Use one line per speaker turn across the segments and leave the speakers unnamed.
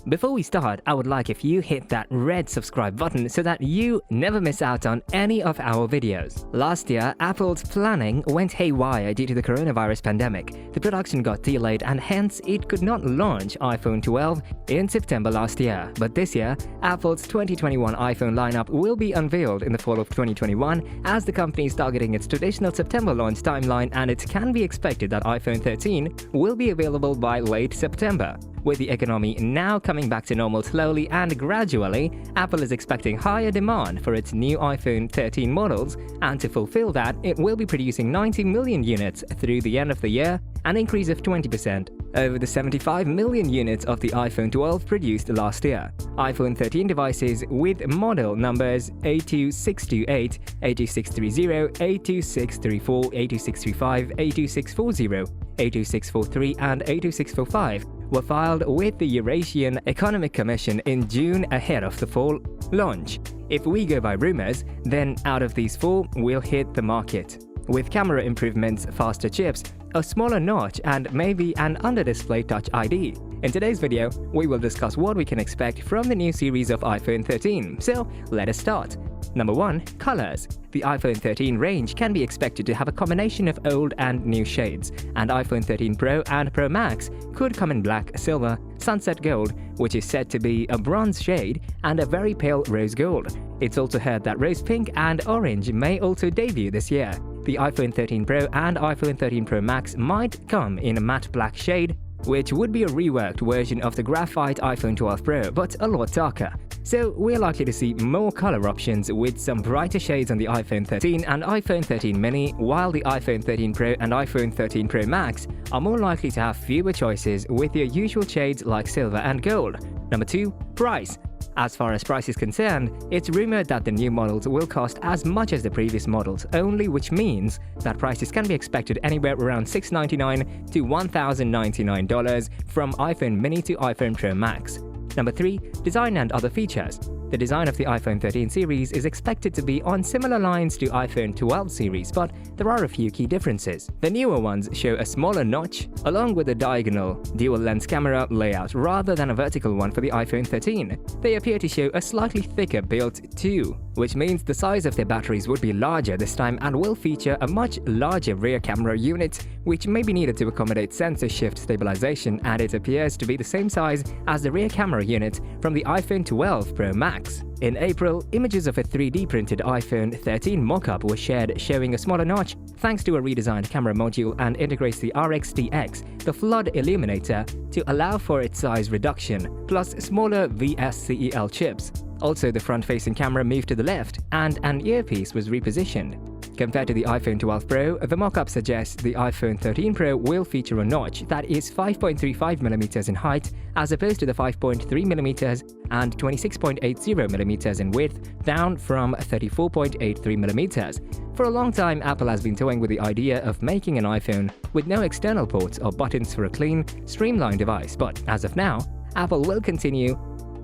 Before we start, I would like if you hit that red subscribe button so that you never miss out on any of our videos. Last year, Apple's planning went haywire due to the coronavirus pandemic. The production got delayed and hence it could not launch iPhone 12 in September last year. But this year, Apple's 2021 iPhone lineup will be unveiled in the fall of 2021 as the company is targeting its traditional September launch timeline, and it can be expected that iPhone 13 will be available by late September. With the economy now coming back to normal slowly and gradually, Apple is expecting higher demand for its new iPhone 13 models, and to fulfill that, it will be producing 90 million units through the end of the year, an increase of 20% over the 75 million units of the iPhone 12 produced last year. iPhone 13 devices with model numbers A2628, A2630, A2634, A2635, A2640, A2643 and A2645 were filed with the Eurasian Economic Commission in June ahead of the fall launch. If we go by rumors, then out of these four will hit the market. With camera improvements, faster chips, a smaller notch and maybe an under-display Touch ID. In today's video, we will discuss what we can expect from the new series of iPhone 13. So, let us start. Number 1. Colors. The iPhone 13 range can be expected to have a combination of old and new shades, and iPhone 13 Pro and Pro Max could come in black, silver, sunset gold, which is said to be a bronze shade, and a very pale rose gold. It's also heard that rose pink and orange may also debut this year. The iPhone 13 Pro and iPhone 13 Pro Max might come in a matte black shade, which would be a reworked version of the graphite iPhone 12 Pro, but a lot darker. So we're likely to see more color options with some brighter shades on the iPhone 13 and iPhone 13 mini, while the iPhone 13 Pro and iPhone 13 Pro Max are more likely to have fewer choices with their usual shades like silver and gold. Number 2. Price. As far as price is concerned, it's rumored that the new models will cost as much as the previous models only, which means that prices can be expected anywhere around $699 to $1,099 from iPhone mini to iPhone Pro Max. Number 3. Design and other features. The design of the iPhone 13 series is expected to be on similar lines to iPhone 12 series, but there are a few key differences. The newer ones show a smaller notch, along with a diagonal dual-lens camera layout rather than a vertical one for the iPhone 13. They appear to show a slightly thicker build too, which means the size of their batteries would be larger this time and will feature a much larger rear camera unit, which may be needed to accommodate sensor shift stabilization, and it appears to be the same size as the rear camera unit from the iPhone 12 Pro Max. In April, images of a 3D printed iPhone 13 mock-up were shared showing a smaller notch thanks to a redesigned camera module, and integrates the RxTX, the flood illuminator, to allow for its size reduction, plus smaller VSCEL chips. Also, the front-facing camera moved to the left, and an earpiece was repositioned. Compared to the iPhone 12 Pro, the mock-up suggests the iPhone 13 Pro will feature a notch that is 5.35mm in height, as opposed to the 5.3mm and 26.80mm in width, down from 34.83mm. For a long time, Apple has been toying with the idea of making an iPhone with no external ports or buttons for a clean, streamlined device, but as of now, Apple will continue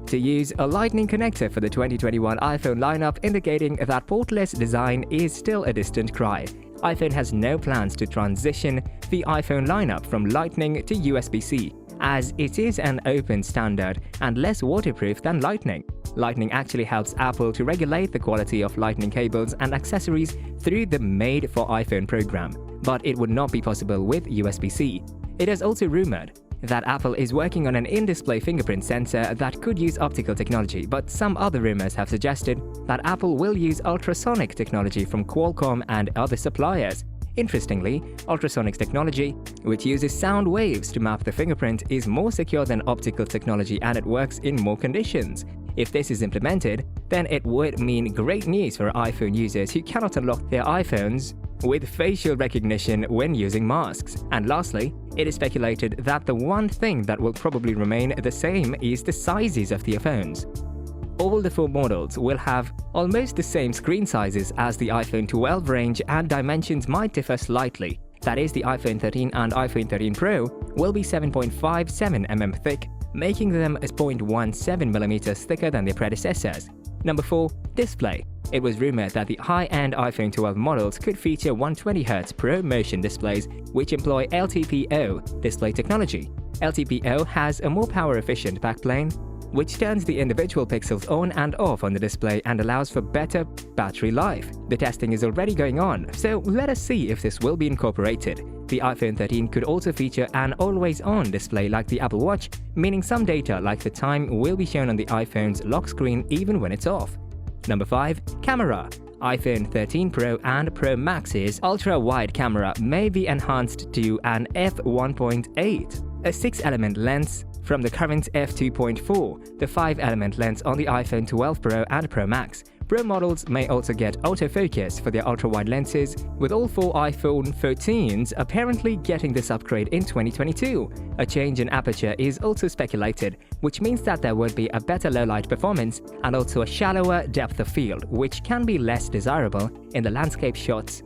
to use a Lightning connector for the 2021 iPhone lineup, indicating that portless design is still a distant cry. iPhone has no plans to transition the iPhone lineup from Lightning to USB-C, as it is an open standard and less waterproof than Lightning. Lightning actually helps Apple to regulate the quality of Lightning cables and accessories through the Made for iPhone program, but it would not be possible with USB-C. It is also rumored that Apple is working on an in-display fingerprint sensor that could use optical technology, but some other rumors have suggested that Apple will use ultrasonic technology from Qualcomm and other suppliers. Interestingly, ultrasonic technology, which uses sound waves to map the fingerprint, is more secure than optical technology, and it works in more conditions. If this is implemented, then it would mean great news for iPhone users who cannot unlock their iPhones with facial recognition when using masks. And lastly, it is speculated that the one thing that will probably remain the same is the sizes of the phones. All the four models will have almost the same screen sizes as the iPhone 12 range, and dimensions might differ slightly. That is, the iPhone 13 and iPhone 13 Pro will be 7.57mm thick, making them 0.17mm thicker than their predecessors. Number 4. Display. It was rumored that the high-end iPhone 12 models could feature 120Hz ProMotion displays, which employ LTPO display technology. LTPO has a more power-efficient backplane, which turns the individual pixels on and off on the display and allows for better battery life. The testing is already going on, so let us see if this will be incorporated. The iPhone 13 could also feature an always-on display like the Apple Watch, meaning some data like the time will be shown on the iPhone's lock screen even when it's off. Number 5. Camera. iPhone 13 Pro and Pro Max's ultra-wide camera may be enhanced to an f1.8, a 6-element lens from the current f2.4, the 5-element lens on the iPhone 12 Pro and Pro Max. Pro models may also get autofocus for their ultra-wide lenses, with all 4 iPhone 14s apparently getting this upgrade in 2022. A change in aperture is also speculated, which means that there would be a better low-light performance and also a shallower depth of field, which can be less desirable in the landscape shots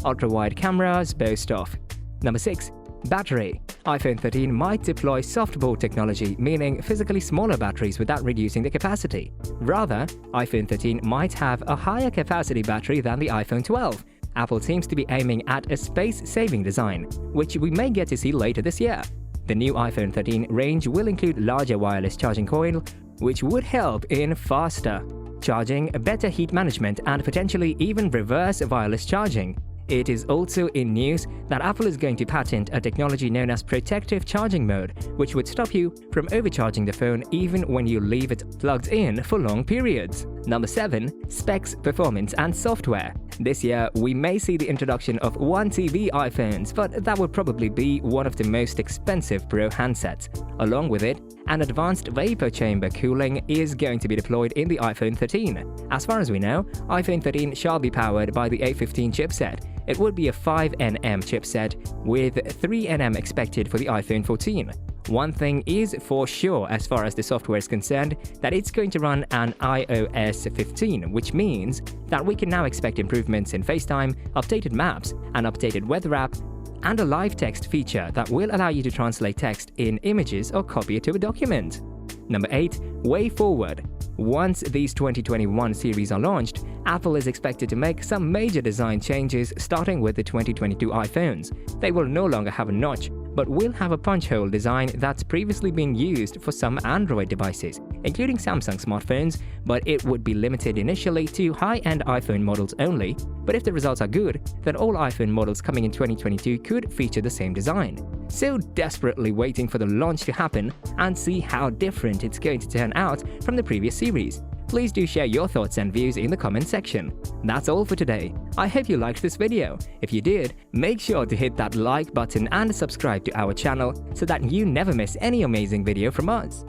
ultra-wide cameras boast of. Number 6. Battery. iPhone 13 might deploy softball technology, meaning physically smaller batteries without reducing the capacity. Rather, iPhone 13 might have a higher capacity battery than the iPhone 12. Apple seems to be aiming at a space-saving design, which we may get to see later this year. The new iPhone 13 range will include larger wireless charging coil, which would help in faster charging, better heat management, and potentially even reverse wireless charging. It is also in news that Apple is going to patent a technology known as protective charging mode, which would stop you from overcharging the phone even when you leave it plugged in for long periods. Number 7. Specs, performance, and software. This year, we may see the introduction of 1 TB iPhones, but that would probably be one of the most expensive Pro handsets. Along with it, an advanced vapor chamber cooling is going to be deployed in the iPhone 13. As far as we know, iPhone 13 shall be powered by the A15 chipset. It would be a 5nm chipset with 3nm expected for the iPhone 14. One thing is for sure as far as the software is concerned, that it's going to run an iOS 15, which means that we can now expect improvements in FaceTime, updated maps, an updated weather app, and a live text feature that will allow you to translate text in images or copy it to a document. Number 8. Way forward. Once these 2021 series are launched, Apple is expected to make some major design changes starting with the 2022 iPhones. They will no longer have a notch, but will have a punch hole design that's previously been used for some Android devices, including Samsung smartphones, but it would be limited initially to high-end iPhone models only. But if the results are good, then all iPhone models coming in 2022 could feature the same design. So desperately waiting for the launch to happen and see how different it's going to turn out from the previous series. Please do share your thoughts and views in the comment section. That's all for today. I hope you liked this video. If you did, make sure to hit that like button and subscribe to our channel so that you never miss any amazing video from us.